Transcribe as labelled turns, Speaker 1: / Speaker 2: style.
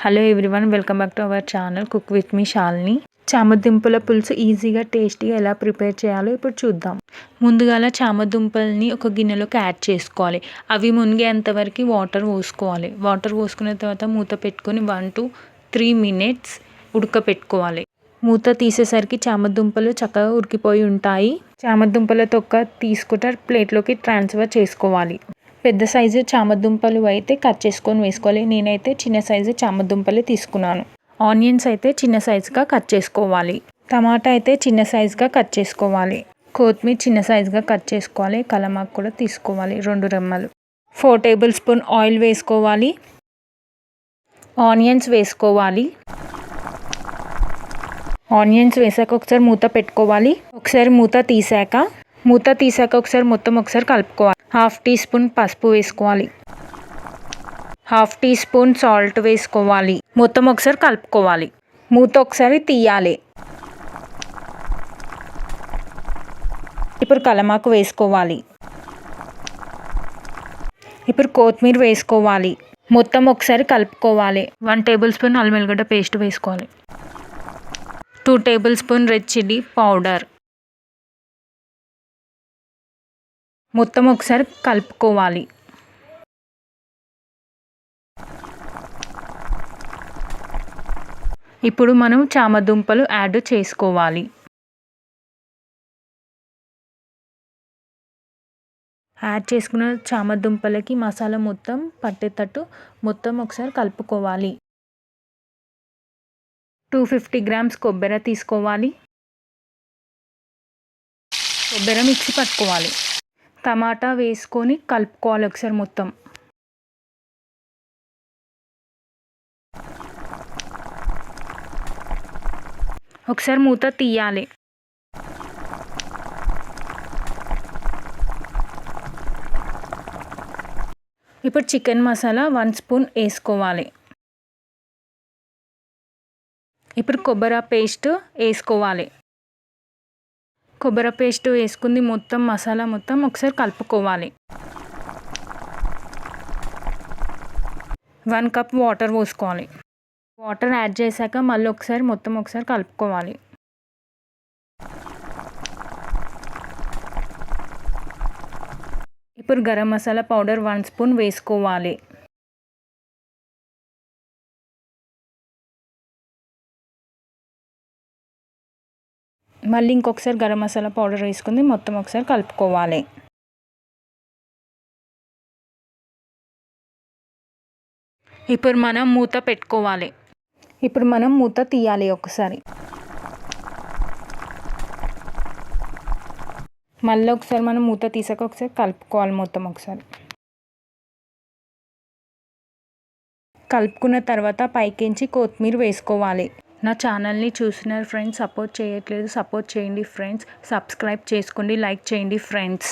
Speaker 1: Hello everyone, welcome back to our channel cook with me Shalini. చామదుంపల పులుసు ఈజీగా టేస్టీగా ఎలా ప్రిపేర్ చేయాలో ఇప్పుడు చూద్దాం. ముందుగా చామదుంపల్ని ఒక గిన్నెలోకి యాడ్ చేసుకోవాలి. అవి మునిగేంతవరకు వాటర్ పోసుకోవాలి. వాటర్ పోసుకున్న తర్వాత మూత పెట్టుకొని 1 to 3 minutes ఉడకపెట్టుకోవాలి. మూత తీసేసరికి చామదుంపలు చక్కగా ఉడికిపోయి ఉంటాయి. చామదుంపల తొక్క తీసుకుంటే ప్లేట్లోకి ట్రాన్స్ఫర్ చేసుకోవాలి. పెద్ద సైజు చామదుంపలు అయితే కట్ చేసుకొని వేసుకోవాలి. నేనైతే చిన్న సైజు చామదుంపలు తీసుకున్నాను. ఆనియన్స్ అయితే చిన్న సైజుగా కట్ చేసుకోవాలి. టమాటా అయితే చిన్న సైజుగా కట్ చేసుకోవాలి. కొత్తిమీర చిన్న సైజుగా కట్ చేసుకోవాలి. కలమాకు కూడా తీసుకోవాలి, 2 రెమ్మలు. 4 టేబుల్ స్పూన్ ఆయిల్ వేసుకోవాలి. ఆనియన్స్ వేసుకోవాలి. ఆనియన్స్ వేసాక ఒకసారి మూత పెట్టుకోవాలి. ఒకసారి మూత తీసాక ఒకసారి కలుపుకోవాలి. 1/2 టీ స్పూన్ పసుపు వేసుకోవాలి. 1/2 టీ స్పూన్ సాల్ట్ వేసుకోవాలి. మొత్తం ఒకసారి కలుపుకోవాలి. మూత ఒకసారి తీయాలి. ఇప్పుడు కలమాకు వేసుకోవాలి. ఇప్పుడు కొత్తిమీర వేసుకోవాలి. మొత్తం ఒకసారి కలుపుకోవాలి. 1 టేబుల్ స్పూన్ అల్లం వెల్లిగడ్డ పేస్ట్ వేసుకోవాలి. 2 table spoon red chilli powder. మొత్తం ఒకసారి కలుపుకోవాలి. ఇప్పుడు మనం చామదుంపలు యాడ్ చేసుకోవాలి. యాడ్ చేసుకున్న చామదుంపలకి మసాలా మొత్తం పట్టేటట్టు మొత్తం ఒకసారి కలుపుకోవాలి. 250 grams కొబ్బరి తీసుకోవాలి. కొబ్బరి మిక్సీ పట్టుకోవాలి. టమాటా వేసుకొని కలుపుకోవాలి ఒకసారి మొత్తం. ఒకసారి మూత తీయాలి. ఇప్పుడు చికెన్ మసాలా 1 స్పూన్ వేసుకోవాలి. ఇప్పుడు కొబ్బరి పేస్ట్ వేసుకోవాలి. కొబ్బరి పేస్ట్ వేసుకుంది మొత్తం మసాలా మొత్తం ఒకసారి కలుపుకోవాలి. 1 కప్ వాటర్ పోసుకోవాలి. వాటర్ యాడ్ చేశాక మళ్ళీ ఒకసారి మొత్తం ఒకసారి కలుపుకోవాలి. ఇప్పుడు గరం మసాలా పౌడర్ 1 స్పూన్ వేసుకోవాలి. మళ్ళీ ఇంకొకసారి గరం మసాలా పౌడర్ వేసుకుంది మొత్తం ఒకసారి కలుపుకోవాలి. ఇప్పుడు మనం మూత పెట్టుకోవాలి. ఇప్పుడు మనం మూత తీయాలి ఒకసారి. మళ్ళీ ఒకసారి మనం మూత తీసాక ఒకసారి కలుపుకోవాలి మొత్తం ఒకసారి. కలుపుకున్న తర్వాత పైకించి కొత్తిమీర వేసుకోవాలి. నా ఛానల్ని చూసిన ఫ్రెండ్స్ సపోర్ట్ చేయట్లేదు, సపోర్ట్ చేయండి ఫ్రెండ్స్. సబ్స్క్రైబ్ చేసుకోండి, లైక్ చేయండి ఫ్రెండ్స్.